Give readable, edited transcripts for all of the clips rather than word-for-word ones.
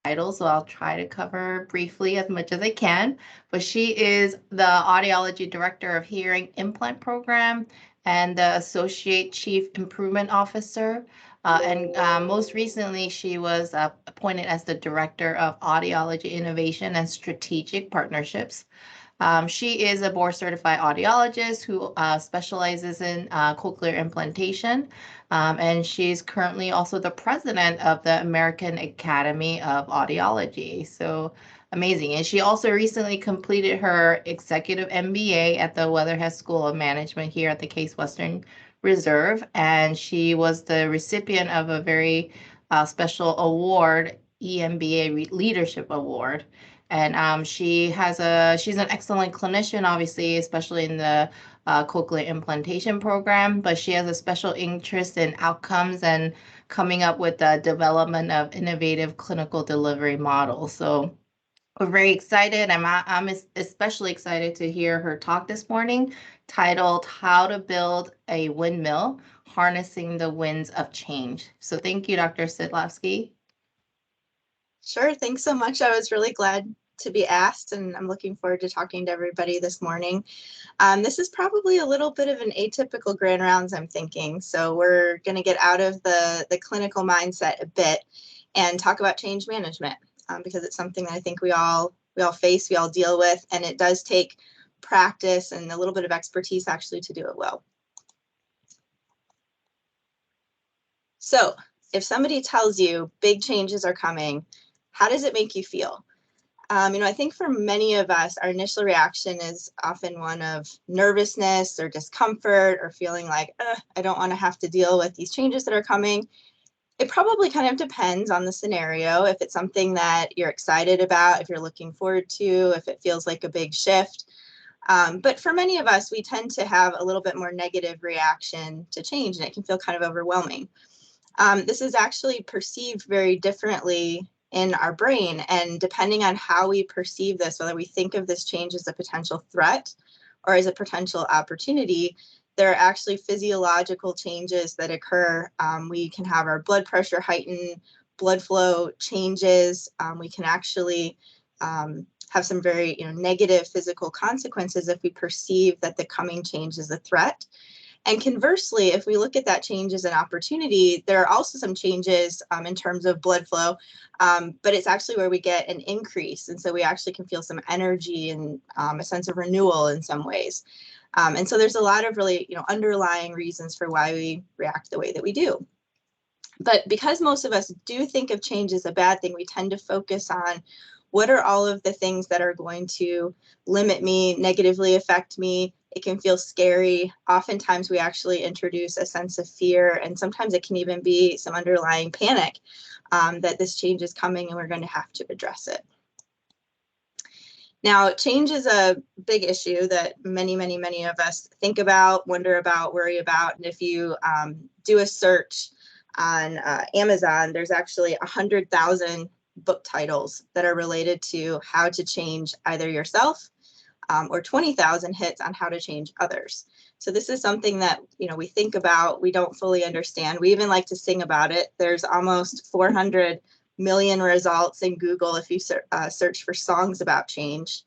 title, so I'll try to cover briefly as much as I can. But she is the Audiology Director of Hearing Implant Program and the Associate Chief Improvement Officer. And most recently, she was appointed as the Director of Audiology Innovation and Strategic Partnerships. She is a board certified audiologist who specializes in cochlear implantation. And she's currently also the president of the American Academy of Audiology. So amazing. And she also recently completed her executive MBA at the Weatherhead School of Management here at the Case Western Reserve. And she was the recipient of a very special award, EMBA Leadership Award. And she's an excellent clinician, obviously, especially in the cochlear implantation program, but she has a special interest in outcomes and coming up with the development of innovative clinical delivery models. So we're very excited. I'm especially excited to hear her talk this morning, titled How to Build a Windmill, Harnessing the Winds of Change. So thank you, Dr. Sydlowski. Sure, thanks so much. I was really glad to be asked, and I'm looking forward to talking to everybody this morning. This is probably a little bit of an atypical Grand Rounds, I'm thinking. So we're going to get out of the clinical mindset a bit and talk about change management, because it's something that I think we all face, we all deal with, and it does take practice and a little bit of expertise actually to do it well. So if somebody tells you big changes are coming, how does it make you feel? I think for many of us, our initial reaction is often one of nervousness or discomfort or feeling like, I don't want to have to deal with these changes that are coming. It probably kind of depends on the scenario. If it's something that you're excited about, if you're looking forward to, if it feels like a big shift. But for many of us, we tend to have a little bit more negative reaction to change, and it can feel kind of overwhelming. This is actually perceived very differently in our brain, and depending on how we perceive this, whether we think of this change as a potential threat or as a potential opportunity, there are actually physiological changes that occur. We can have our blood pressure heighten, blood flow changes. We can actually have some very negative physical consequences if we perceive that the coming change is a threat. And conversely, if we look at that change as an opportunity, there are also some changes in terms of blood flow, but it's actually where we get an increase. And so we actually can feel some energy and a sense of renewal in some ways. And so there's a lot of really underlying reasons for why we react the way that we do. But because most of us do think of change as a bad thing, we tend to focus on what are all of the things that are going to limit me, negatively affect me. It can feel scary. Oftentimes we actually introduce a sense of fear, and sometimes it can even be some underlying panic that this change is coming and we're going to have to address it. Now, change is a big issue that many of us think about, wonder about, worry about. And if you do a search on Amazon, there's actually 100,000 book titles that are related to how to change either yourself or 20,000 hits on how to change others. So this is something that we think about, we don't fully understand. We even like to sing about it. There's almost 400 million results in Google if you search for songs about change.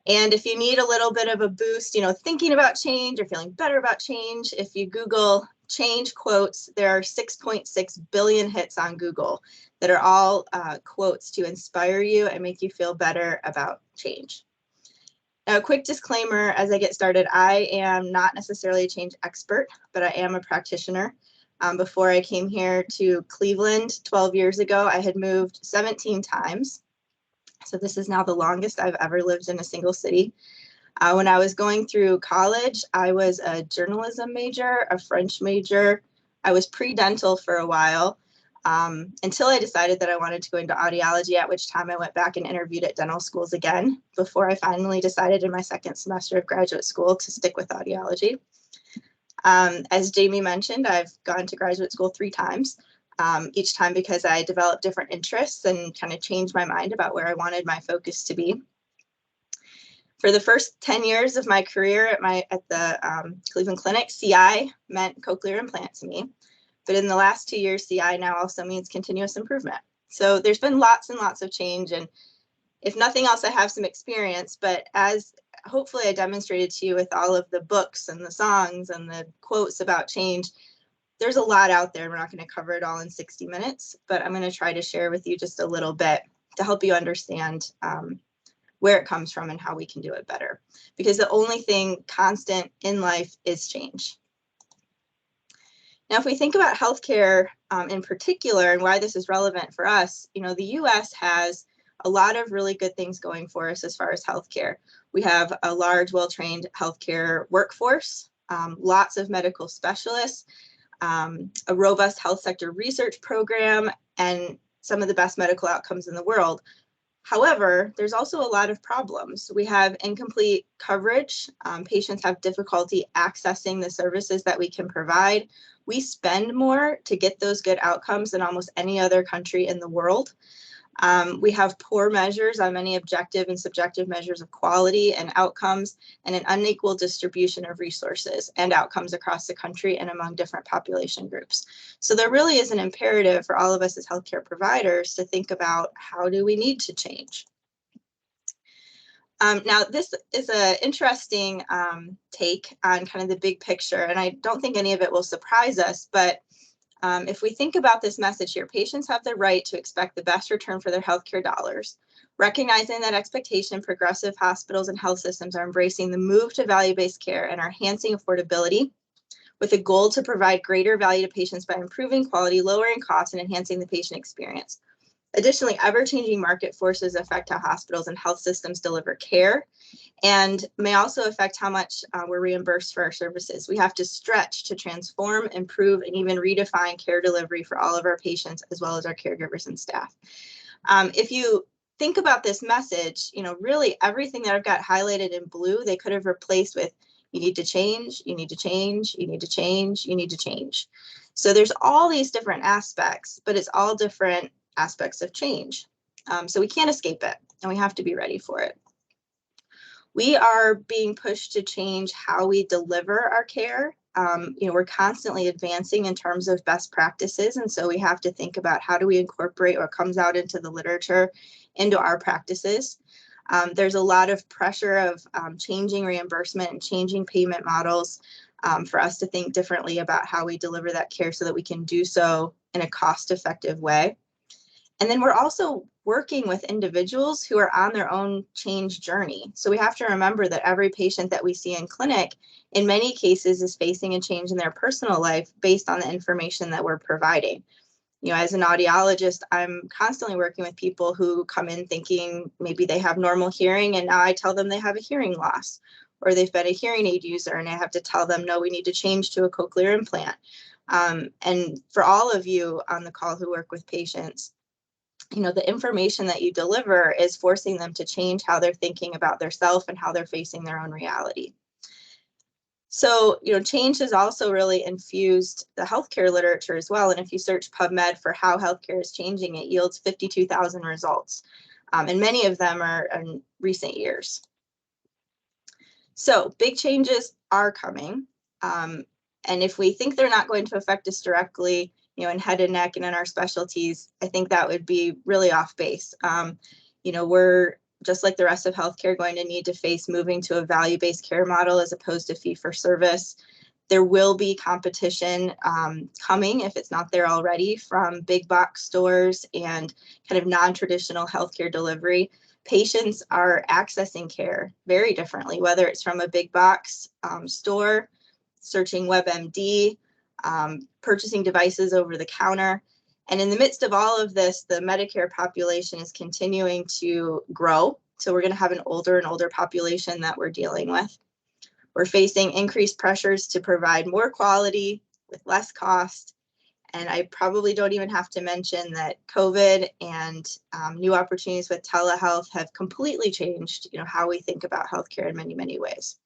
And if you need a little bit of a boost, thinking about change or feeling better about change, if you Google change quotes, there are 6.6 billion hits on Google that are all quotes to inspire you and make you feel better about change. Now, a quick disclaimer as I get started, I am not necessarily a change expert, but I am a practitioner. Before I came here to Cleveland 12 years ago, I had moved 17 times. So this is now the longest I've ever lived in a single city. When I was going through college, I was a journalism major, a French major. I was pre-dental for a while until I decided that I wanted to go into audiology, at which time I went back and interviewed at dental schools again before I finally decided in my second semester of graduate school to stick with audiology. As Jamie mentioned, I've gone to graduate school 3 times, each time because I developed different interests and kind of changed my mind about where I wanted my focus to be. For the first 10 years of my career at the Cleveland Clinic, CI meant cochlear implant to me. But in the last 2 years, CI now also means continuous improvement. So there's been lots and lots of change, and if nothing else, I have some experience, but as hopefully I demonstrated to you with all of the books and the songs and the quotes about change, there's a lot out there. We're not going to cover it all in 60 minutes, but I'm going to try to share with you just a little bit to help you understand where it comes from and how we can do it better. Because the only thing constant in life is change. Now, if we think about healthcare in particular and why this is relevant for us, you know, the US has a lot of really good things going for us as far as healthcare. We have a large, well-trained healthcare workforce, lots of medical specialists, a robust health sector research program, and some of the best medical outcomes in the world. However, there's also a lot of problems. We have incomplete coverage. Patients have difficulty accessing the services that we can provide. We spend more to get those good outcomes than almost any other country in the world. We have poor measures on many objective and subjective measures of quality and outcomes, and an unequal distribution of resources and outcomes across the country and among different population groups. So there really is an imperative for all of us as healthcare providers to think about how do we need to change. Now, this is an interesting take on kind of the big picture, and I don't think any of it will surprise us, but if we think about this message here, patients have the right to expect the best return for their healthcare dollars. Recognizing that expectation, progressive hospitals and health systems are embracing the move to value-based care and are enhancing affordability with a goal to provide greater value to patients by improving quality, lowering costs, and enhancing the patient experience. Additionally, ever-changing market forces affect how hospitals and health systems deliver care and may also affect how much we're reimbursed for our services. We have to stretch to transform, improve, and even redefine care delivery for all of our patients, as well as our caregivers and staff. If you think about this message, you know, really everything that I've got highlighted in blue, they could have replaced with, you need to change, you need to change, you need to change, you need to change. So there's all these different aspects, but it's all different aspects of change. So we can't escape it, and we have to be ready for it. We are being pushed to change how we deliver our care. You know, we're constantly advancing in terms of best practices, and so we have to think about how do we incorporate what comes out into the literature into our practices. There's a lot of pressure of changing reimbursement and changing payment models for us to think differently about how we deliver that care so that we can do so in a cost-effective way. And then we're also working with individuals who are on their own change journey. So we have to remember that every patient that we see in clinic, in many cases, is facing a change in their personal life based on the information that we're providing. You know, as an audiologist, I'm constantly working with people who come in thinking maybe they have normal hearing, and now I tell them they have a hearing loss, or they've been a hearing aid user, and I have to tell them, no, we need to change to a cochlear implant. And for all of you on the call who work with patients, you know, the information that you deliver is forcing them to change how they're thinking about their self and how they're facing their own reality. So, you know, change has also really infused the healthcare literature as well. And if you search PubMed for how healthcare is changing, it yields 52,000 results. And many of them are in recent years. So big changes are coming. And if we think they're not going to affect us directly, you know, in head and neck and in our specialties, I think that would be really off base. You know, we're just like the rest of healthcare going to need to face moving to a value-based care model as opposed to fee-for-service. There will be competition coming, if it's not there already, from big box stores and kind of non-traditional healthcare delivery. Patients are accessing care very differently, whether it's from a big box store, searching WebMD, purchasing devices over the counter. And in the midst of all of this, the Medicare population is continuing to grow. So we're going to have an older and older population that we're dealing with. We're facing increased pressures to provide more quality with less cost. And I probably don't even have to mention that COVID and new opportunities with telehealth have completely changed, you know, how we think about healthcare in many, many ways.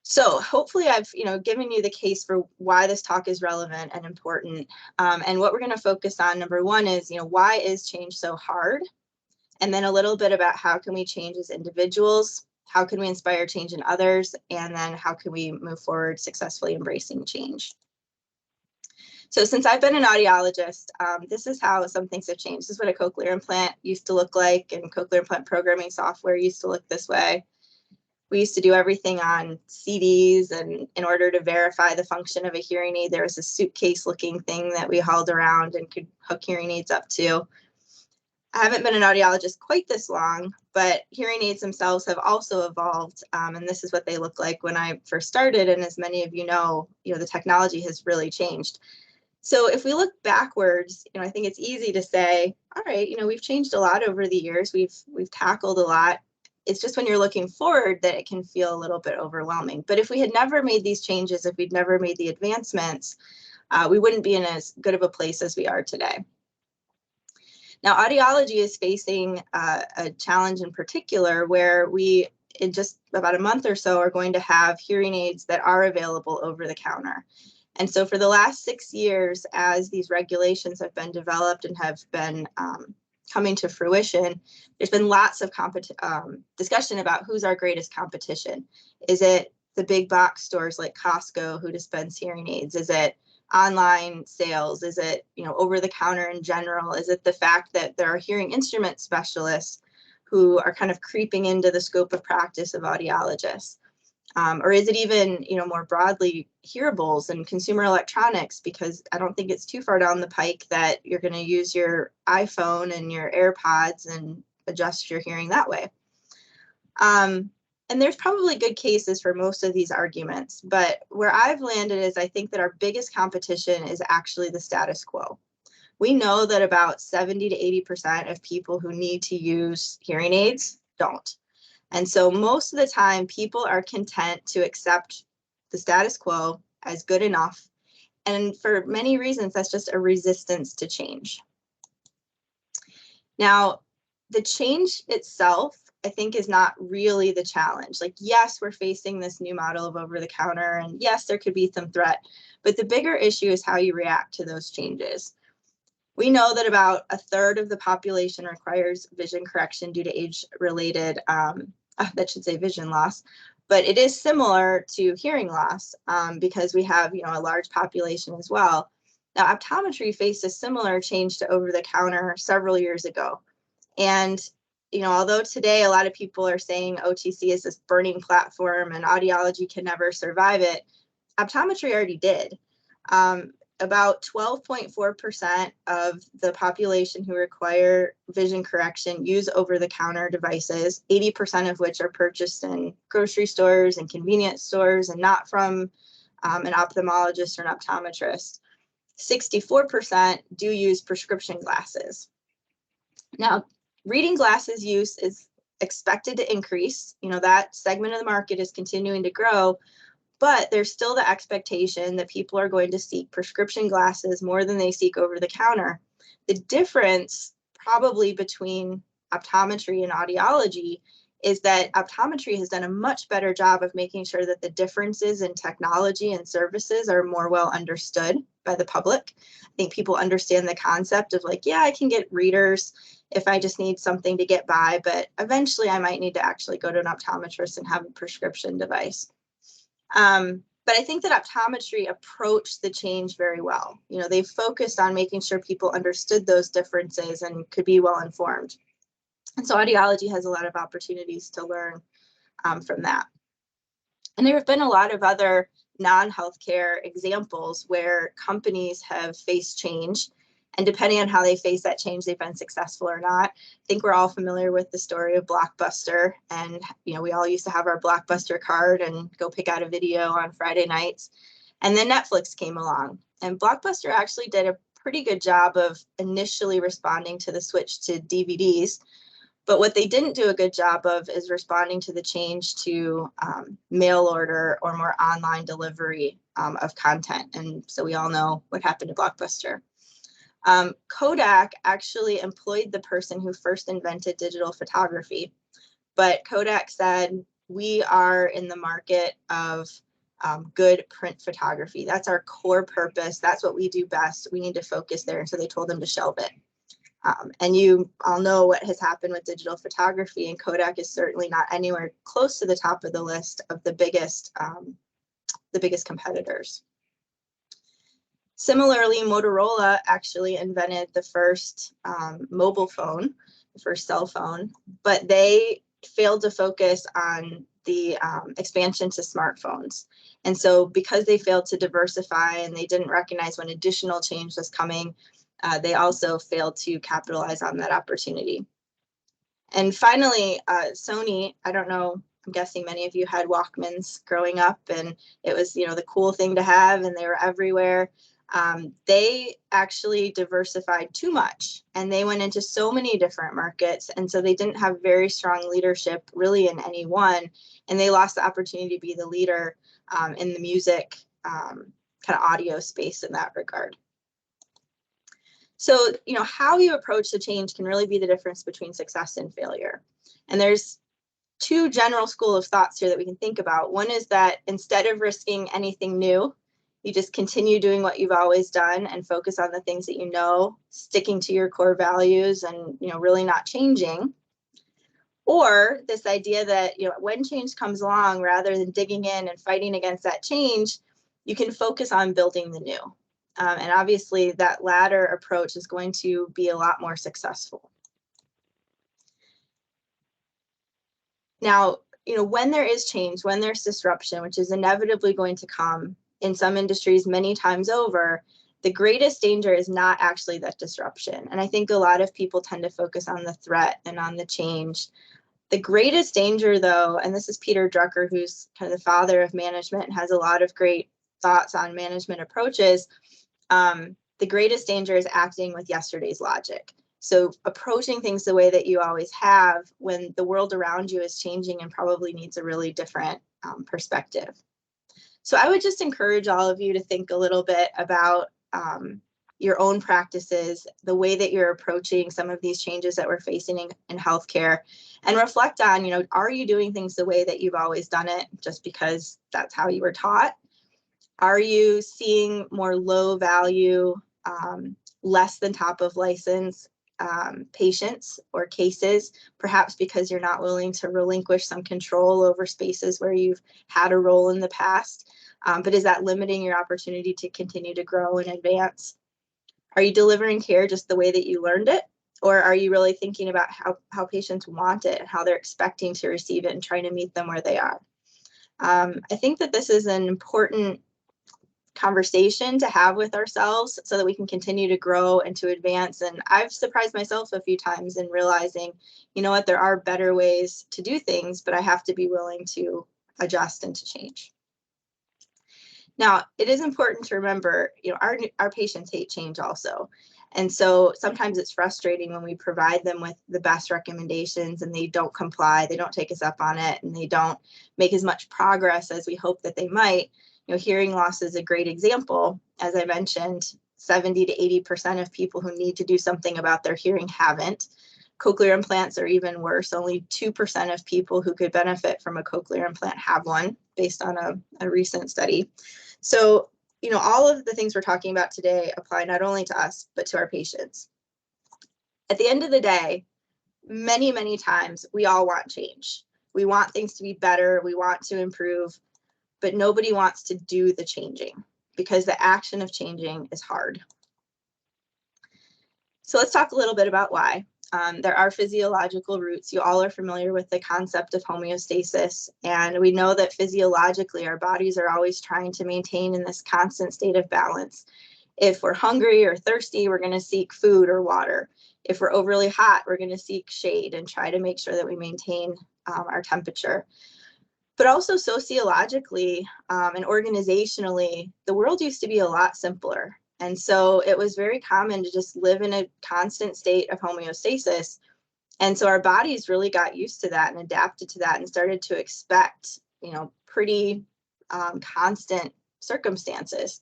So hopefully I've, you know, given you the case for why this talk is relevant and important. And what we're going to focus on, number one, is, you know, why is change so hard? And then a little bit about how can we change as individuals? How can we inspire change in others? And then how can we move forward successfully embracing change? So since I've been an audiologist, this is how some things have changed. This is what a cochlear implant used to look like, and cochlear implant programming software used to look this way. We used to do everything on CDs, and in order to verify the function of a hearing aid, there was a suitcase looking thing that we hauled around and could hook hearing aids up to. I haven't been an audiologist quite this long, but hearing aids themselves have also evolved, and this is what they look like when I first started. And as many of you know, the technology has really changed. So if we look backwards, I think it's easy to say, all right, we've changed a lot over the years. We've tackled a lot. It's just when you're looking forward that it can feel a little bit overwhelming. But if we had never made these changes, if we'd never made the advancements, we wouldn't be in as good of a place as we are today. Now, audiology is facing a challenge in particular where we, in just about a month or so, are going to have hearing aids that are available over the counter. And so for the last 6 years, as these regulations have been developed and have been coming to fruition, there's been lots of discussion about who's our greatest competition. Is it the big box stores like Costco who dispense hearing aids? Is it online sales? Is it, over the counter in general? Is it the fact that there are hearing instrument specialists who are kind of creeping into the scope of practice of audiologists? Or is it even, more broadly, hearables and consumer electronics? Because I don't think it's too far down the pike that you're going to use your iPhone and your AirPods and adjust your hearing that way. And there's probably good cases for most of these arguments, but where I've landed is I think that our biggest competition is actually the status quo. We know that about 70 to 80% of people who need to use hearing aids don't. And so most of the time, people are content to accept the status quo as good enough. And for many reasons, that's just a resistance to change. Now, the change itself, I think, is not really the challenge. Like, yes, we're facing this new model of over the counter, and yes, there could be some threat, but the bigger issue is how you react to those changes. We know that about a third of the population requires vision correction due to age-related, that should say vision loss, but it is similar to hearing loss because we have, a large population as well. Now, optometry faced a similar change to over-the-counter several years ago. And, although today a lot of people are saying OTC is this burning platform and audiology can never survive it, optometry already did. About 12.4% of the population who require vision correction use over-the-counter devices, 80% of which are purchased in grocery stores and convenience stores and not from an ophthalmologist or an optometrist. 64% do use prescription glasses. Now, reading glasses use is expected to increase. That segment of the market is continuing to grow, but there's still the expectation that people are going to seek prescription glasses more than they seek over the counter. The difference probably between optometry and audiology is that optometry has done a much better job of making sure that the differences in technology and services are more well understood by the public. I think people understand the concept of like, yeah, I can get readers if I just need something to get by, but eventually I might need to actually go to an optometrist and have a prescription device. But I think that optometry approached the change very well. They focused on making sure people understood those differences and could be well informed. And so audiology has a lot of opportunities to learn from that. And there have been a lot of other non-healthcare examples where companies have faced change. And depending on how they face that change, they've been successful or not. I think we're all familiar with the story of Blockbuster. And, we all used to have our Blockbuster card and go pick out a video on Friday nights. And then Netflix came along. And Blockbuster actually did a pretty good job of initially responding to the switch to DVDs. But what they didn't do a good job of is responding to the change to mail order or more online delivery of content. And so we all know what happened to Blockbuster. Kodak actually employed the person who first invented digital photography, but Kodak said, we are in the market of good print photography. That's our core purpose. That's what we do best. We need to focus there. And so they told them to shelve it. And you all know what has happened with digital photography, and Kodak is certainly not anywhere close to the top of the list of the biggest competitors. Similarly, Motorola actually invented the first mobile phone, the first cell phone, but they failed to focus on the expansion to smartphones. And so because they failed to diversify and they didn't recognize when additional change was coming, they also failed to capitalize on that opportunity. And finally, Sony, I don't know, I'm guessing many of you had Walkmans growing up, and it was, you know, the cool thing to have, and they were everywhere. They actually diversified too much, and they went into so many different markets, and so they didn't have very strong leadership really in any one, and they lost the opportunity to be the leader in the music kind of audio space in that regard. So, you know, how you approach the change can really be the difference between success and failure. And there's two general school of thoughts here that we can think about. One is that instead of risking anything new, you just continue doing what you've always done and focus on the things that you know, sticking to your core values and, you know, really not changing. Or this idea that, you know, when change comes along, rather than digging in and fighting against that change, you can focus on building the new. And obviously that latter approach is going to be a lot more successful. Now, you know, when there is change, when there's disruption, which is inevitably going to come in some industries many times over, the greatest danger is not actually that disruption. And I think a lot of people tend to focus on the threat and on the change. The greatest danger, though, and this is Peter Drucker, who's kind of the father of management and has a lot of great thoughts on management approaches, the greatest danger is acting with yesterday's logic. So approaching things the way that you always have when the world around you is changing and probably needs a really different perspective. So I would just encourage all of you to think a little bit about your own practices, the way that you're approaching some of these changes that we're facing in healthcare, and reflect on, you know, are you doing things the way that you've always done it just because that's how you were taught? Are you seeing more low value, less than top of license patients or cases, perhaps because you're not willing to relinquish some control over spaces where you've had a role in the past? But is that limiting your opportunity to continue to grow and advance? Are you delivering care just the way that you learned it? Or are you really thinking about how patients want it and how they're expecting to receive it and trying to meet them where they are? I think that this is an important conversation to have with ourselves so that we can continue to grow and to advance. And I've surprised myself a few times in realizing, you know what, there are better ways to do things, but I have to be willing to adjust and to change. Now, it is important to remember, you know, our patients hate change also. And so sometimes it's frustrating when we provide them with the best recommendations and they don't comply, they don't take us up on it, and they don't make as much progress as we hope that they might. You know, hearing loss is a great example. As I mentioned, 70 to 80% of people who need to do something about their hearing haven't. Cochlear implants are even worse. Only 2% of people who could benefit from a cochlear implant have one, based on a recent study. So, you know, all of the things we're talking about today apply not only to us, but to our patients. At the end of the day, many, many times we all want change. We want things to be better. We want to improve. But nobody wants to do the changing because the action of changing is hard. So let's talk a little bit about why. There are physiological roots. You all are familiar with the concept of homeostasis, and we know that physiologically our bodies are always trying to maintain in this constant state of balance. If we're hungry or thirsty, we're going to seek food or water. If we're overly hot, we're going to seek shade and try to make sure that we maintain our temperature. But also sociologically and organizationally, the world used to be a lot simpler. And so it was very common to just live in a constant state of homeostasis. And so our bodies really got used to that and adapted to that and started to expect, you know, pretty constant circumstances.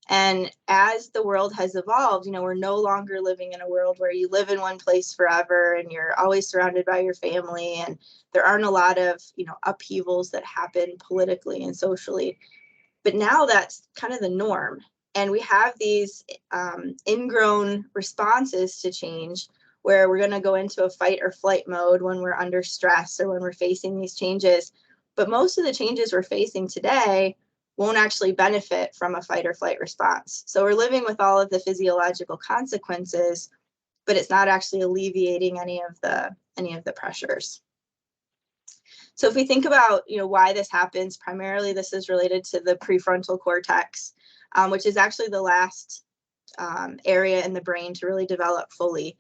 And as the world has evolved, you know, we're no longer living in a world where you live in one place forever and you're always surrounded by your family, and there aren't a lot of, you know, upheavals that happen politically and socially. But now that's kind of the norm. And we have these ingrown responses to change where we're going to go into a fight or flight mode when we're under stress or when we're facing these changes. But most of the changes we're facing today won't actually benefit from a fight or flight response. So we're living with all of the physiological consequences, but it's not actually alleviating any of the pressures. So if we think about, why this happens, primarily this is related to the prefrontal cortex, which is actually the last area in the brain to really develop fully.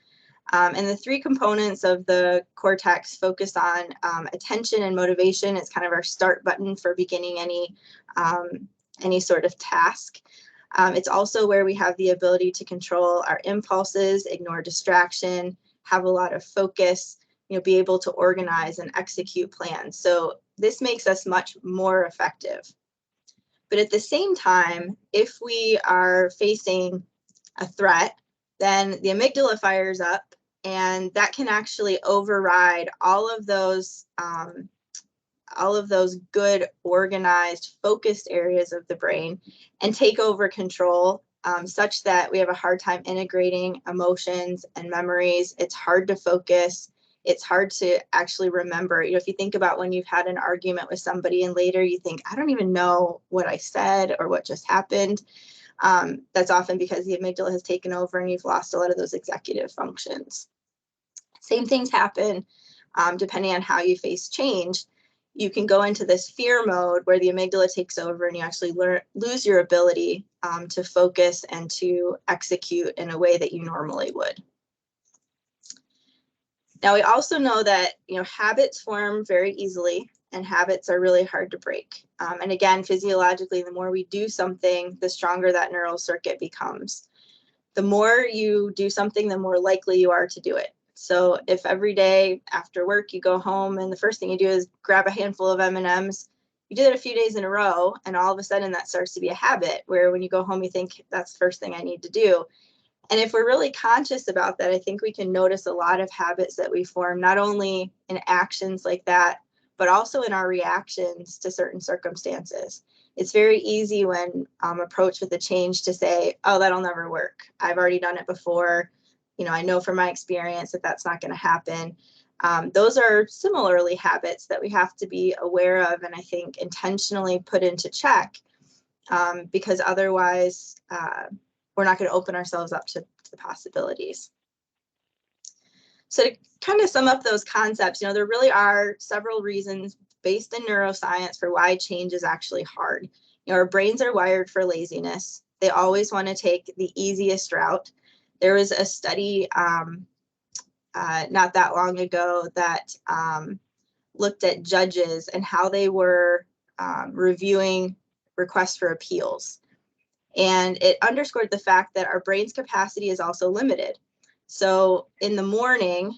And the three components of the cortex focus on attention and motivation. It's kind of our start button for beginning any sort of task. It's also where we have the ability to control our impulses, ignore distraction, have a lot of focus, be able to organize and execute plans. So this makes us much more effective. But at the same time, if we are facing a threat, then the amygdala fires up, and that can actually override all of those good, organized, focused areas of the brain and take over control, such that we have a hard time integrating emotions and memories. It's hard to focus. It's hard to actually remember. If you think about when you've had an argument with somebody and later you think, I don't even know what I said or what just happened. That's often because the amygdala has taken over and you've lost a lot of those executive functions. Same things happen depending on how you face change. You can go into this fear mode where the amygdala takes over and you actually lose your ability to focus and to execute in a way that you normally would. Now, we also know that habits form very easily, and habits are really hard to break. And again, physiologically, the more we do something, the stronger that neural circuit becomes. The more you do something, the more likely you are to do it. So if every day after work you go home and the first thing you do is grab a handful of M&Ms, you do it a few days in a row, and all of a sudden that starts to be a habit where when you go home you think, that's the first thing I need to do. And if we're really conscious about that, I think we can notice a lot of habits that we form, not only in actions like that, but also in our reactions to certain circumstances. It's very easy when approached with a change to say, oh, that'll never work. I've already done it before. I know from my experience that that's not going to happen. Those are similarly habits that we have to be aware of and I think intentionally put into check, because otherwise we're not going to open ourselves up to the possibilities. So to kind of sum up those concepts, there really are several reasons based in neuroscience for why change is actually hard. Our brains are wired for laziness. They always want to take the easiest route. There was a study not that long ago that looked at judges and how they were reviewing requests for appeals. And it underscored the fact that our brain's capacity is also limited. So in the morning,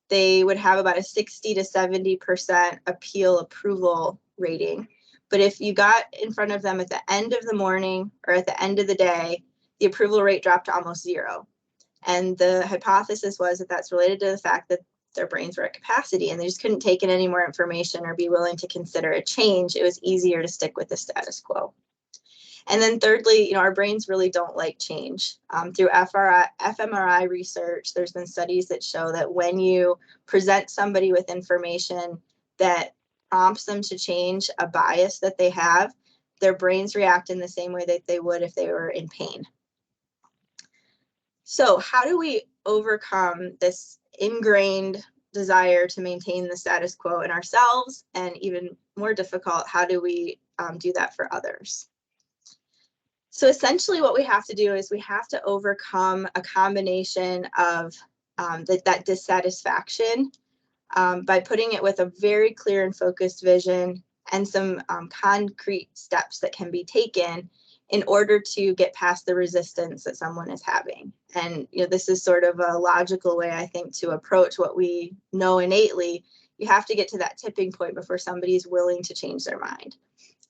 they would have about a 60 to 70% appeal approval rating. But if you got in front of them at the end of the morning or at the end of the day, the approval rate dropped to almost zero. And the hypothesis was that that's related to the fact that their brains were at capacity and they just couldn't take in any more information or be willing to consider a change. It was easier to stick with the status quo. And then thirdly, our brains really don't like change. Through fMRI research, there's been studies that show that when you present somebody with information that prompts them to change a bias that they have, their brains react in the same way that they would if they were in pain. So how do we overcome this ingrained desire to maintain the status quo in ourselves? And even more difficult, how do we do that for others? So essentially what we have to do is we have to overcome a combination of that dissatisfaction by putting it with a very clear and focused vision and some concrete steps that can be taken in order to get past the resistance that someone is having. And this is sort of a logical way, I think, to approach what we know innately. You have to get to that tipping point before somebody's willing to change their mind.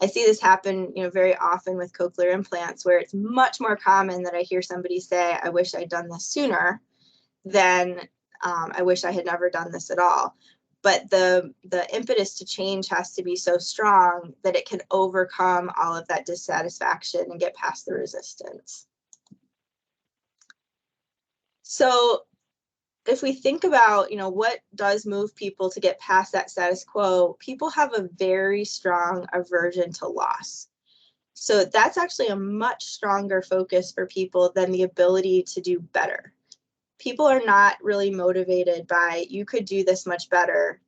I see this happen, very often with cochlear implants, where it's much more common that I hear somebody say, I wish I'd done this sooner, than I wish I had never done this at all. But the impetus to change has to be so strong that it can overcome all of that dissatisfaction and get past the resistance. So if we think about, what does move people to get past that status quo, people have a very strong aversion to loss. So that's actually a much stronger focus for people than the ability to do better. People are not really motivated by, you could do this much better.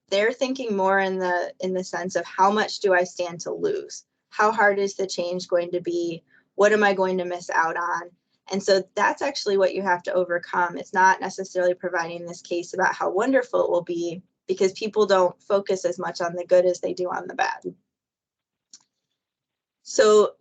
They're thinking more in the sense of, how much do I stand to lose? How hard is the change going to be? What am I going to miss out on? And so that's actually what you have to overcome. It's not necessarily providing this case about how wonderful it will be, because people don't focus as much on the good as they do on the bad. So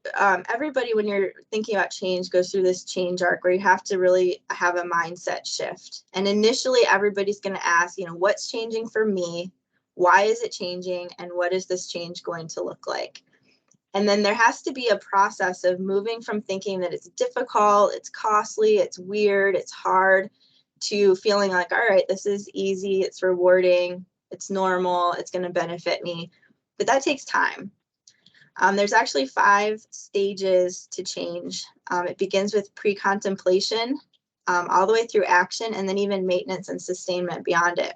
everybody, when you're thinking about change, goes through this change arc where you have to really have a mindset shift. And initially, everybody's going to ask, what's changing for me? Why is it changing? And what is this change going to look like? And then there has to be a process of moving from thinking that it's difficult, it's costly, it's weird, it's hard, to feeling like, all right, this is easy, it's rewarding, it's normal, it's going to benefit me. But that takes time. There's actually 5 stages to change. It begins with pre-contemplation, all the way through action, and then even maintenance and sustainment beyond it.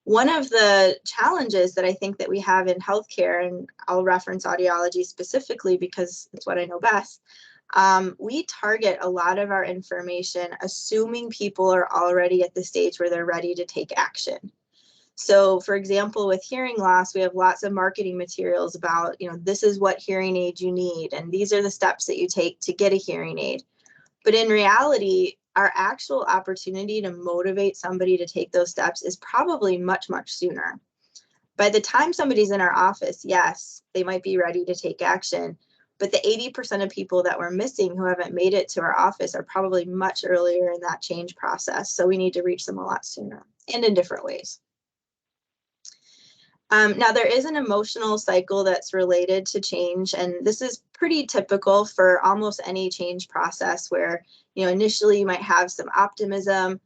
One of the challenges that I think that we have in healthcare, and I'll reference audiology specifically because it's what I know best, we target a lot of our information assuming people are already at the stage where they're ready to take action. So for example, with hearing loss, we have lots of marketing materials about, this is what hearing aid you need, and these are the steps that you take to get a hearing aid. But in reality, our actual opportunity to motivate somebody to take those steps is probably much, much sooner. By the time somebody's in our office, yes, they might be ready to take action, but the 80% of people that we're missing who haven't made it to our office are probably much earlier in that change process. So we need to reach them a lot sooner and in different ways. Now, there is an emotional cycle that's related to change, and this is pretty typical for almost any change process where, initially you might have some optimism.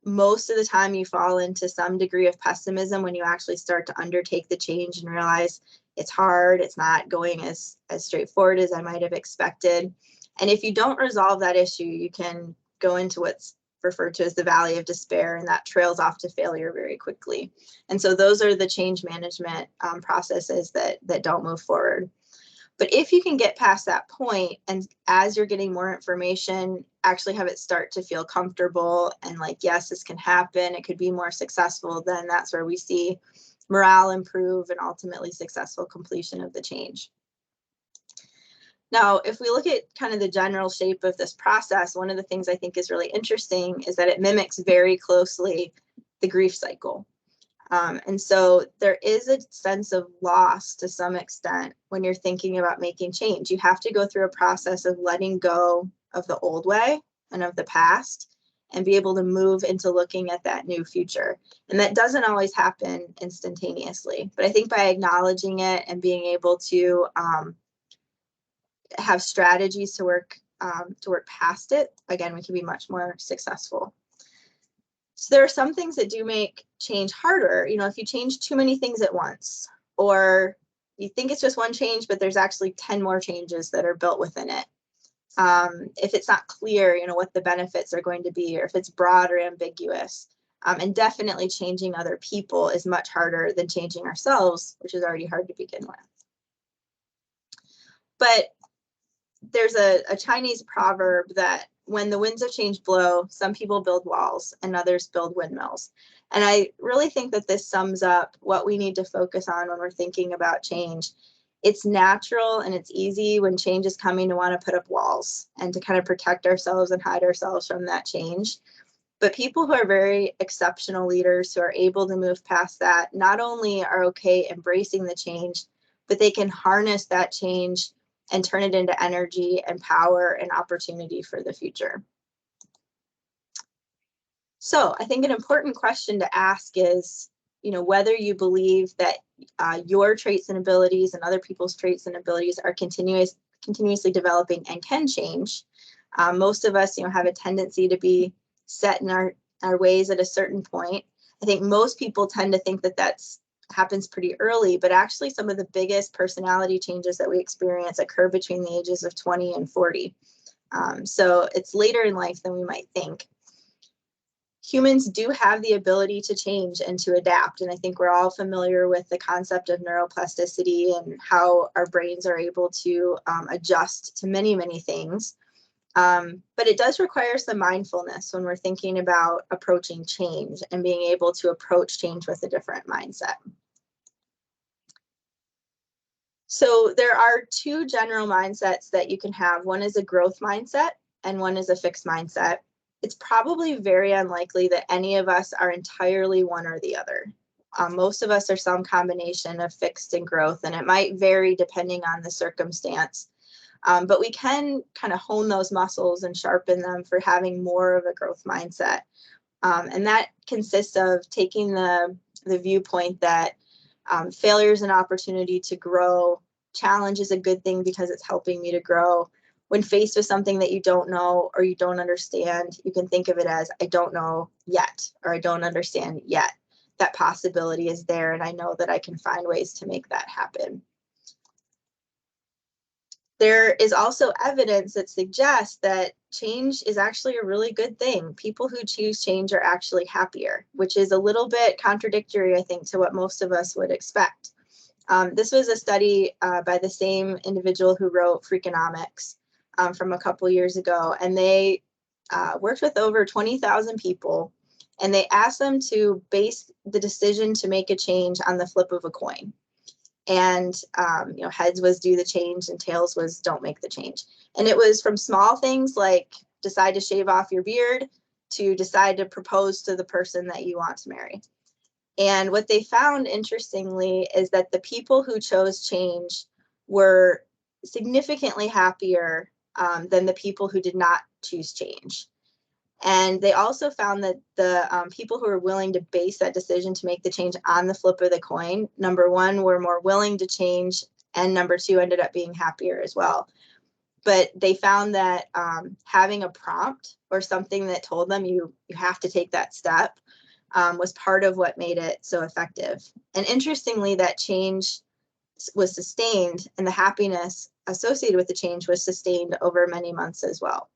Most of the time you fall into some degree of pessimism when you actually start to undertake the change and realize it's hard, it's not going as straightforward as I might have expected. And if you don't resolve that issue, you can go into what's referred to as the valley of despair, and that trails off to failure very quickly. And so those are the change management processes that don't move forward. But if you can get past that point, and as you're getting more information, actually have it start to feel comfortable and like, yes, this can happen, it could be more successful, then that's where we see morale improve and ultimately successful completion of the change. Now, if we look at kind of the general shape of this process, one of the things I think is really interesting is that it mimics very closely the grief cycle. And so there is a sense of loss to some extent when you're thinking about making change. You have to go through a process of letting go of the old way and of the past and be able to move into looking at that new future. And that doesn't always happen instantaneously. But I think by acknowledging it and being able to have strategies to work past it, again, we can be much more successful. So there are some things that do make change harder. If you change too many things at once, or you think it's just one change, but there's actually 10 more changes that are built within it. If it's not clear, what the benefits are going to be, or if it's broad or ambiguous. And definitely changing other people is much harder than changing ourselves, which is already hard to begin with. But there's a Chinese proverb that when the winds of change blow, some people build walls and others build windmills. And I really think that this sums up what we need to focus on when we're thinking about change. It's natural and it's easy when change is coming to want to put up walls and to kind of protect ourselves and hide ourselves from that change. But people who are very exceptional leaders who are able to move past that not only are okay embracing the change, but they can harness that change and turn it into energy and power and opportunity for the future. So I think an important question to ask is, whether you believe that your traits and abilities and other people's traits and abilities are continuously developing and can change. Most of us, have a tendency to be set in our ways at a certain point. I think most people tend to think that that's happens pretty early, but actually some of the biggest personality changes that we experience occur between the ages of 20 and 40. So it's later in life than we might think. humans do have the ability to change and to adapt. And I think we're all familiar with the concept of neuroplasticity and how our brains are able to adjust to many, many things. But it does require some mindfulness when we're thinking about approaching change and being able to approach change with a different mindset. So there are two general mindsets that you can have. One is a growth mindset and one is a fixed mindset. It's probably very unlikely that any of us are entirely one or the other. Most of us are some combination of fixed and growth, and it might vary depending on the circumstance. But we can kind of hone those muscles and sharpen them for having more of a growth mindset. And that consists of taking the viewpoint that failure is an opportunity to grow. Challenge is a good thing because it's helping me to grow. When faced with something that you don't know or you don't understand, you can think of it as, I don't know yet, or I don't understand yet. That possibility is there, and I know that I can find ways to make that happen. There is also evidence that suggests that change is actually a really good thing. People who choose change are actually happier, which is a little bit contradictory, I think, to what most of us would expect. This was a study by the same individual who wrote Freakonomics from a couple years ago, and they worked with over 20,000 people, and they asked them to base the decision to make a change on the flip of a coin. And heads was do the change and tails was don't make the change. And it was from small things like decide to shave off your beard to decide to propose to the person that you want to marry. And what they found, interestingly, is that the people who chose change were significantly happier than the people who did not choose change. And they also found that the people who were willing to base that decision to make the change on the flip of the coin, number one, were more willing to change, and number two, ended up being happier as well. But they found that having a prompt or something that told them you have to take that step was part of what made it so effective. And interestingly, that change was sustained, and the happiness associated with the change was sustained over many months as well.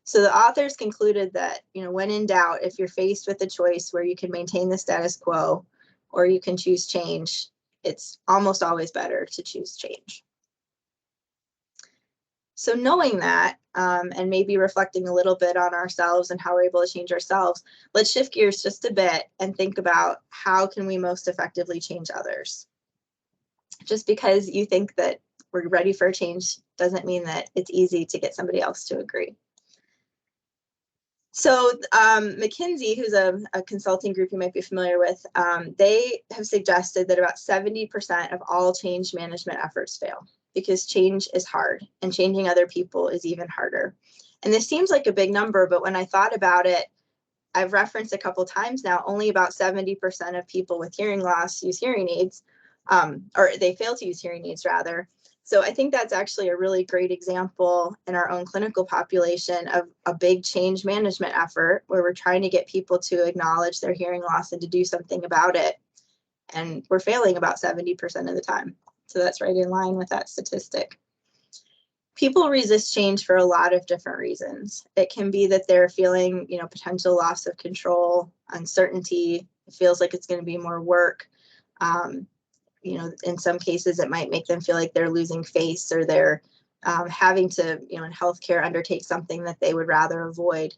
So the authors concluded that, when in doubt, if you're faced with a choice where you can maintain the status quo or you can choose change, it's almost always better to choose change. So knowing that, and maybe reflecting a little bit on ourselves and how we're able to change ourselves, let's shift gears just a bit and think about how can we most effectively change others. Just because you think that we're ready for a change doesn't mean that it's easy to get somebody else to agree. So McKinsey, who's a consulting group you might be familiar with, they have suggested that about 70% of all change management efforts fail because change is hard and changing other people is even harder. And this seems like a big number, but when I thought about it, I've referenced a couple times now, only about 70% of people with hearing loss use hearing aids, or they fail to use hearing aids rather. So I think that's actually a really great example in our own clinical population of a big change management effort where we're trying to get people to acknowledge their hearing loss and to do something about it. And we're failing about 70% of the time. So that's right in line with that statistic. People resist change for a lot of different reasons. It can be that they're feeling, potential loss of control, uncertainty. It feels like it's going to be more work. In some cases, it might make them feel like they're losing face or they're having to, in healthcare, undertake something that they would rather avoid.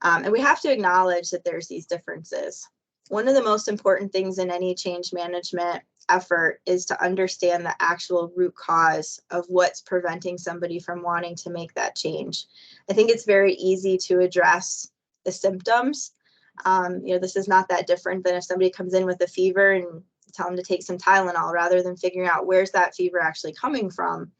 And we have to acknowledge that there's these differences. One of the most important things in any change management effort is to understand the actual root cause of what's preventing somebody from wanting to make that change. I think it's very easy to address the symptoms. This is not that different than if somebody comes in with a fever and tell them to take some Tylenol rather than figuring out where's that fever actually coming from.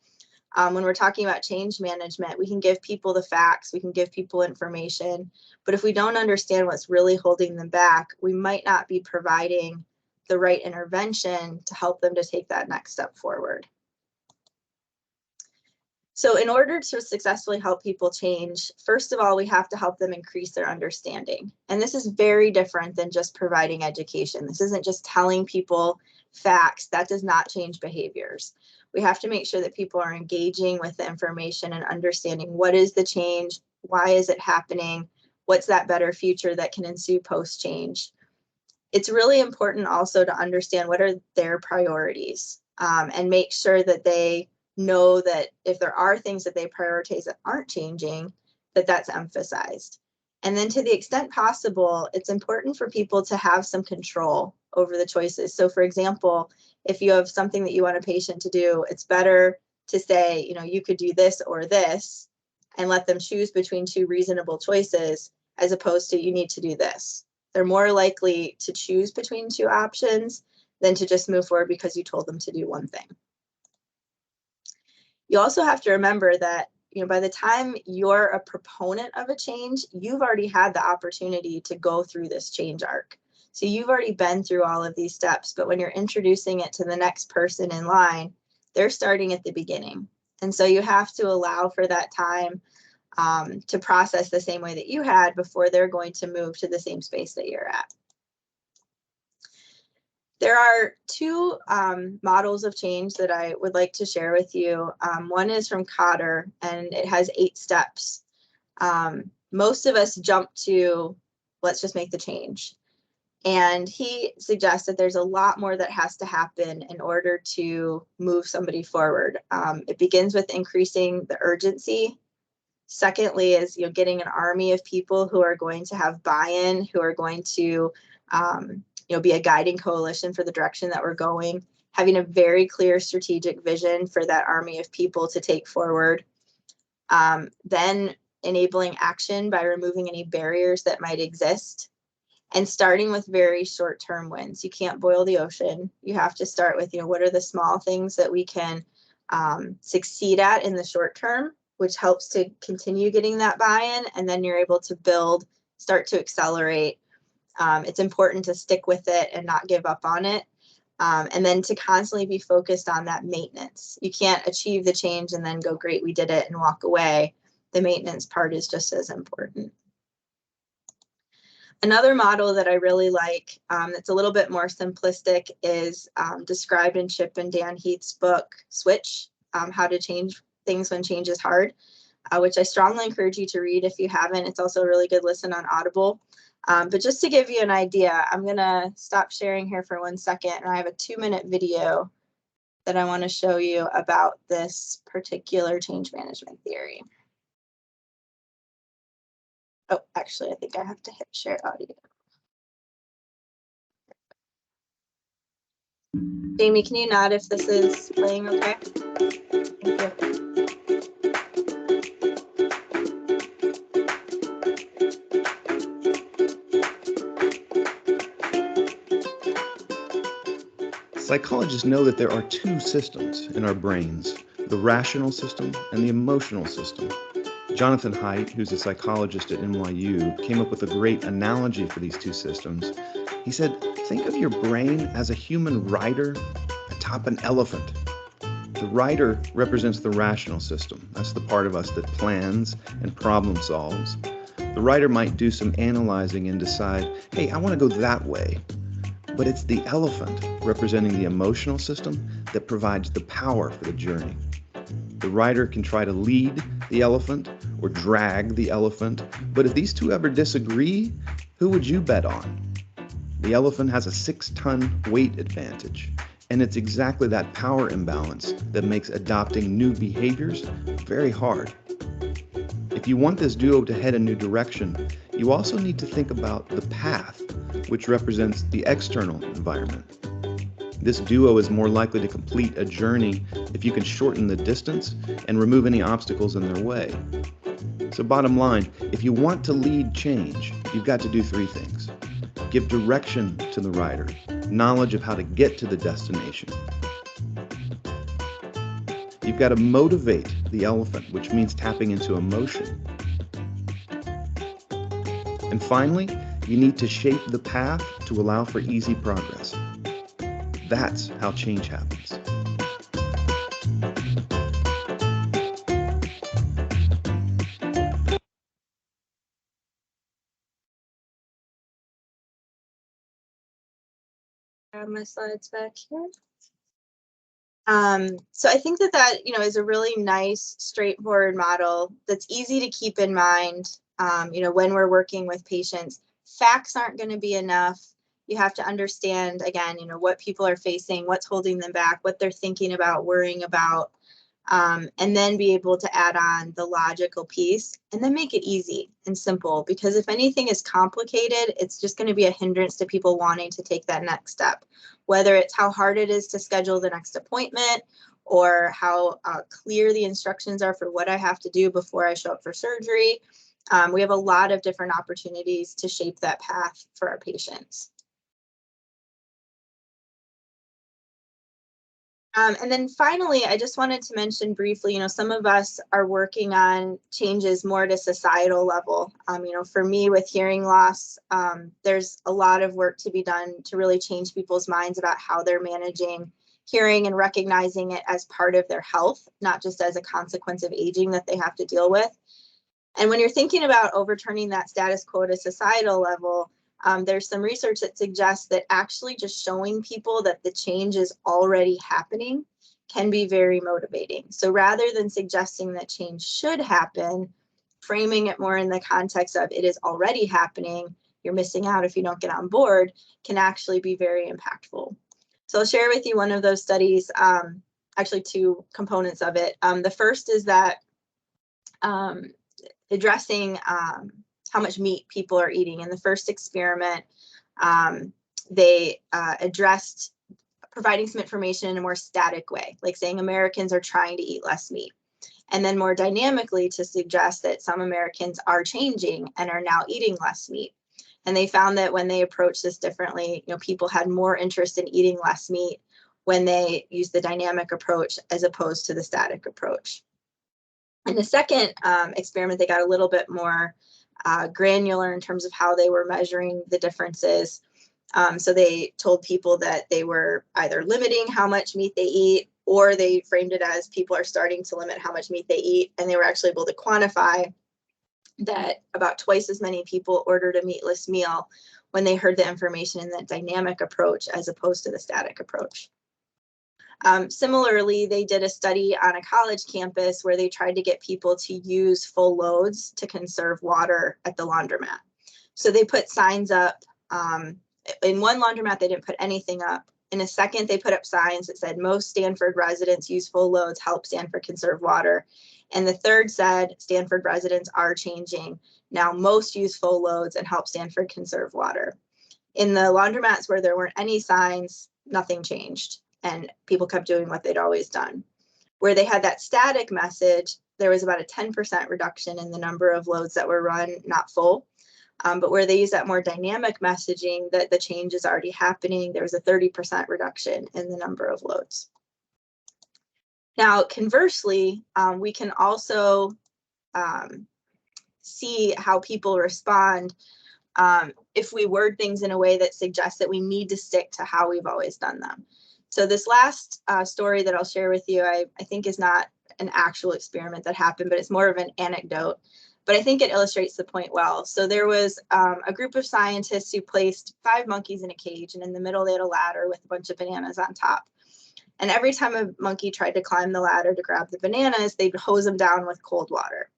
When we're talking about change management, we can give people the facts, we can give people information, but if we don't understand what's really holding them back, we might not be providing the right intervention to help them to take that next step forward. So in order to successfully help people change, first of all, we have to help them increase their understanding. And this is very different than just providing education. This isn't just telling people facts. That does not change behaviors. We have to make sure that people are engaging with the information and understanding what is the change, why is it happening, what's that better future that can ensue post-change. It's really important also to understand what are their priorities, and make sure that they know that if there are things that they prioritize that aren't changing, that that's emphasized. And then to the extent possible, it's important for people to have some control over the choices. So for example, if you have something that you want a patient to do, it's better to say, you know, you could do this or this, and let them choose between two reasonable choices, as opposed to you need to do this. They're more likely to choose between two options than to just move forward because you told them to do one thing. You also have to remember that, you know, by the time you're a proponent of a change, you've already had the opportunity to go through this change arc. So you've already been through all of these steps, but when you're introducing it to the next person in line, they're starting at the beginning. And so you have to allow for that time to process the same way that you had before they're going to move to the same space that you're at. There are two models of change that I would like to share with you. One is from Cotter, and it has 8 steps. Most of us jump to, let's just make the change. And he suggests that there's a lot more that has to happen in order to move somebody forward. It begins with increasing the urgency. Secondly is, you know, getting an army of people who are going to have buy-in, who are going to, you know, be a guiding coalition for the direction that we're going, having a very clear strategic vision for that army of people to take forward. Then enabling action by removing any barriers that might exist, and starting with very short-term wins. You can't boil the ocean. You have to start with, you know, what are the small things that we can succeed at in the short term, which helps to continue getting that buy-in, and then you're able to build, start to accelerate. It's important to stick with it and not give up on it. And then to constantly be focused on that maintenance. You can't achieve the change and then go, great, we did it, and walk away. The maintenance part is just as important. Another model that I really like, that's a little bit more simplistic, is described in Chip and Dan Heath's book, Switch, How to Change Things When Change is Hard, which I strongly encourage you to read if you haven't. It's also a really good listen on Audible. But just to give you an idea, I'm gonna stop sharing here for 1 second, and I have a 2-minute video that I want to show you about this particular change management theory. Oh, actually, I think I have to hit share audio. Jamie, can you nod if this is playing okay? Thank you. Psychologists know that there are 2 systems in our brains, the rational system and the emotional system. Jonathan Haidt, who's a psychologist at NYU, came up with a great analogy for these 2 systems. He said, think of your brain as a human rider atop an elephant. The rider represents the rational system. That's the part of us that plans and problem solves. The rider might do some analyzing and decide, hey, I want to go that way. But it's the elephant, representing the emotional system, that provides the power for the journey. The rider can try to lead the elephant or drag the elephant, but if these 2 ever disagree, who would you bet on? The elephant has a 6-ton weight advantage, and it's exactly that power imbalance that makes adopting new behaviors very hard. If you want this duo to head a new direction, you also need to think about the path, which represents the external environment. This duo is more likely to complete a journey if you can shorten the distance and remove any obstacles in their way. So bottom line, if you want to lead change, you've got to do 3 things. Give direction to the rider, knowledge of how to get to the destination. You've got to motivate the elephant, which means tapping into emotion. And finally, you need to shape the path to allow for easy progress. That's how change happens. Grab my slides back here. So I think that, you know, is a really nice, straightforward model that's easy to keep in mind. when we're working with patients, facts aren't going to be enough. You have to understand, again, what people are facing, what's holding them back, what they're thinking about, worrying about, and then be able to add on the logical piece and then make it easy and simple. Because if anything is complicated, it's just going to be a hindrance to people wanting to take that next step, whether it's how hard it is to schedule the next appointment or how clear the instructions are for what I have to do before I show up for surgery. We have a lot of different opportunities to shape that path for our patients. And then finally, I just wanted to mention briefly, some of us are working on changes more at a societal level. For me with hearing loss, there's a lot of work to be done to really change people's minds about how they're managing hearing and recognizing it as part of their health, not just as a consequence of aging that they have to deal with. And when you're thinking about overturning that status quo at a societal level, there's some research that suggests that actually just showing people that the change is already happening can be very motivating. So rather than suggesting that change should happen, framing it more in the context of it is already happening, you're missing out if you don't get on board, can actually be very impactful. So I'll share with you one of those studies, actually two components of it. The first is that addressing how much meat people are eating. In the first experiment, they addressed providing some information in a more static way, like saying Americans are trying to eat less meat. And then more dynamically to suggest that some Americans are changing and are now eating less meat. And they found that when they approached this differently, people had more interest in eating less meat when they used the dynamic approach as opposed to the static approach. In the second experiment, they got a little bit more granular in terms of how they were measuring the differences. So they told people that they were either limiting how much meat they eat, or they framed it as people are starting to limit how much meat they eat. And they were actually able to quantify that about twice as many people ordered a meatless meal when they heard the information in the dynamic approach as opposed to the static approach. Similarly, they did a study on a college campus where they tried to get people to use full loads to conserve water at the laundromat. So they put signs up. In one laundromat, they didn't put anything up. In a second, they put up signs that said, most Stanford residents use full loads, help Stanford conserve water. And the third said, Stanford residents are changing. Now most use full loads and help Stanford conserve water. In the laundromats where there weren't any signs, nothing changed. And people kept doing what they'd always done. Where they had that static message, there was about a 10% reduction in the number of loads that were run, not full. But where they use that more dynamic messaging that the change is already happening, there was a 30% reduction in the number of loads. Now, conversely, we can also see how people respond if we word things in a way that suggests that we need to stick to how we've always done them. So this last story that I'll share with you, I think is not an actual experiment that happened, but it's more of an anecdote. But I think it illustrates the point well. So there was a group of scientists who placed 5 monkeys in a cage, and in the middle they had a ladder with a bunch of bananas on top. And every time a monkey tried to climb the ladder to grab the bananas, they'd hose them down with cold water.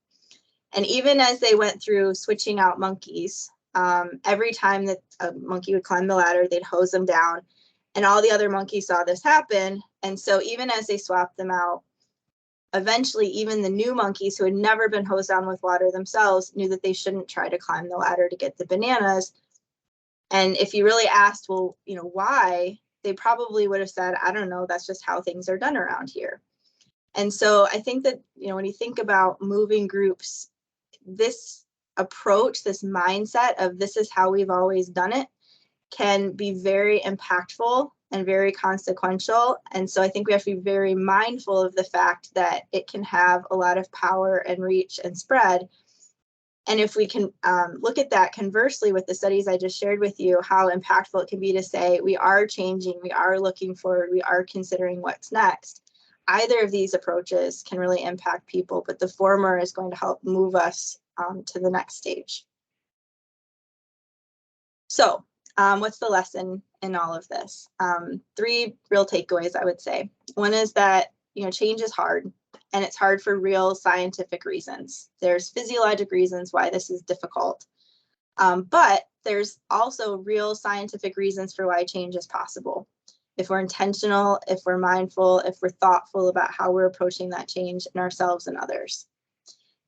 And even as they went through switching out monkeys, every time that a monkey would climb the ladder, they'd hose them down. And all the other monkeys saw this happen. And so even as they swapped them out, eventually even the new monkeys who had never been hosed down with water themselves knew that they shouldn't try to climb the ladder to get the bananas. And if you really asked, well, why, they probably would have said, I don't know, that's just how things are done around here. And so I think that, when you think about moving groups, this approach, this mindset of this is how we've always done it, can be very impactful and very consequential. And so I think we have to be very mindful of the fact that it can have a lot of power and reach and spread. And if we can look at that conversely with the studies I just shared with you, how impactful it can be to say we are changing, we are looking forward, we are considering what's next. Either of these approaches can really impact people, but the former is going to help move us to the next stage. So what's the lesson in all of this? 3 real takeaways, I would say. One is that change is hard, and it's hard for real scientific reasons. There's physiologic reasons why this is difficult. But there's also real scientific reasons for why change is possible. If we're intentional, if we're mindful, if we're thoughtful about how we're approaching that change in ourselves and others.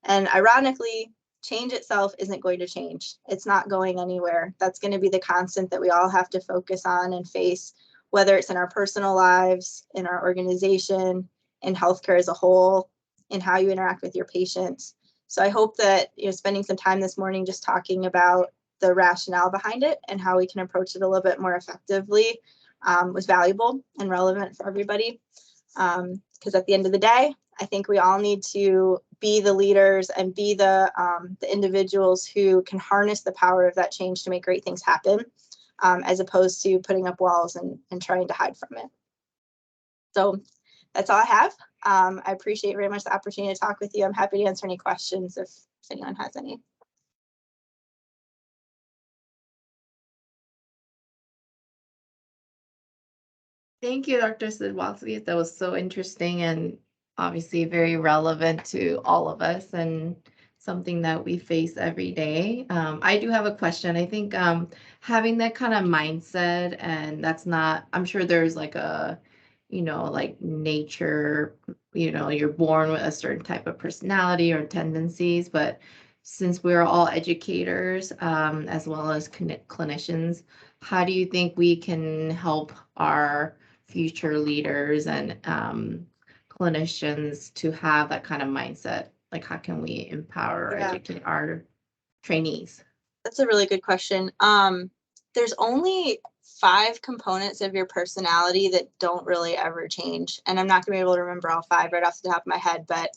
And ironically, change itself isn't going to change. It's not going anywhere. That's going to be the constant that we all have to focus on and face, whether it's in our personal lives, in our organization, in healthcare as a whole, in how you interact with your patients. So I hope that spending some time this morning just talking about the rationale behind it and how we can approach it a little bit more effectively was valuable and relevant for everybody. Because at the end of the day, I think we all need to be the leaders and be the individuals who can harness the power of that change to make great things happen, as opposed to putting up walls and trying to hide from it. So that's all I have. I appreciate very much the opportunity to talk with you. I'm happy to answer any questions if anyone has any. Thank you, Dr. Sydlowski. That was so interesting and obviously very relevant to all of us and something that we face every day. I do have a question. I think having that kind of mindset, and that's not, I'm sure there's like a, like nature, you're born with a certain type of personality or tendencies, but since we're all educators, as well as clinicians, how do you think we can help our future leaders and clinicians to have that kind of mindset? Like, how can we empower or educate our trainees? That's a really good question. There's only 5 components of your personality that don't really ever change. And I'm not gonna be able to remember all 5 right off the top of my head, but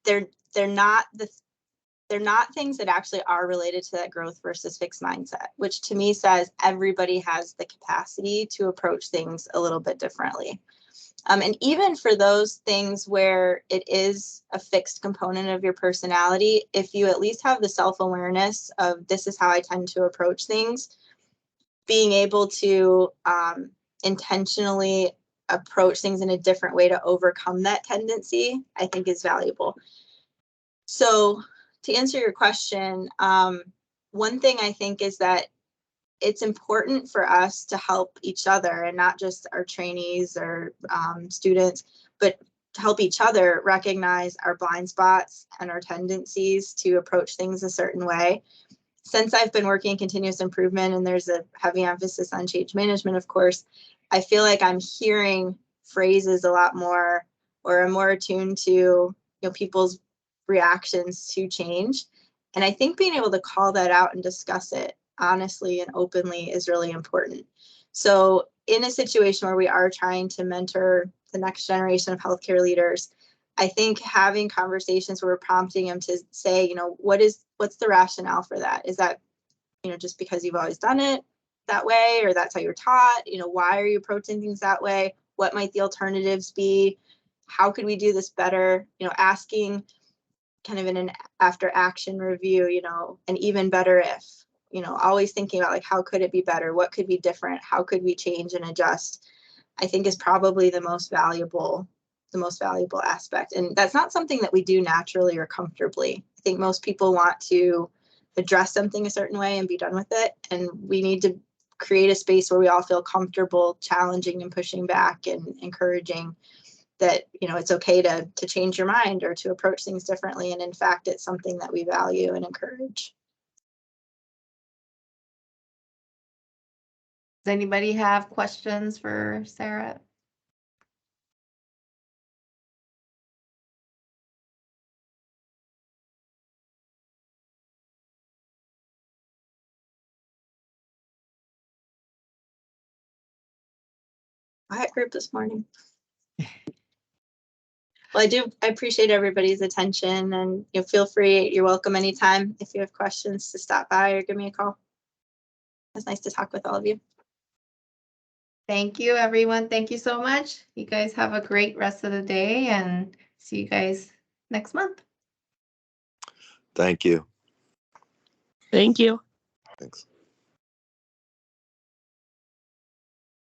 they're not things that actually are related to that growth versus fixed mindset, which to me says everybody has the capacity to approach things a little bit differently. And even for those things where it is a fixed component of your personality, if you at least have the self-awareness of this is how I tend to approach things, being able to intentionally approach things in a different way to overcome that tendency, I think is valuable. So to answer your question, one thing I think is that it's important for us to help each other, and not just our trainees or students, but to help each other recognize our blind spots and our tendencies to approach things a certain way. Since I've been working in continuous improvement, and there's a heavy emphasis on change management, of course, I feel like I'm hearing phrases a lot more, or I'm more attuned to people's reactions to change. And I think being able to call that out and discuss it honestly and openly is really important. So in a situation where we are trying to mentor the next generation of healthcare leaders, I think having conversations where we're prompting them to say, what's the rationale for that? Is that, just because you've always done it that way, or that's how you're taught? Why are you approaching things that way? What might the alternatives be? How could we do this better? Asking kind of in an after action review, an even better if, always thinking about like, how could it be better? What could be different? How could we change and adjust? I think is probably the most valuable aspect. And that's not something that we do naturally or comfortably. I think most people want to address something a certain way and be done with it. And we need to create a space where we all feel comfortable challenging and pushing back and encouraging that, it's okay to change your mind or to approach things differently. And in fact, it's something that we value and encourage. Does anybody have questions for Sarah? Quiet group this morning. Well, I appreciate everybody's attention, and feel free, you're welcome anytime if you have questions to stop by or give me a call. It's nice to talk with all of you. Thank you, everyone. Thank you so much. You guys have a great rest of the day, and see you guys next month. Thank you. Thank you. Thanks.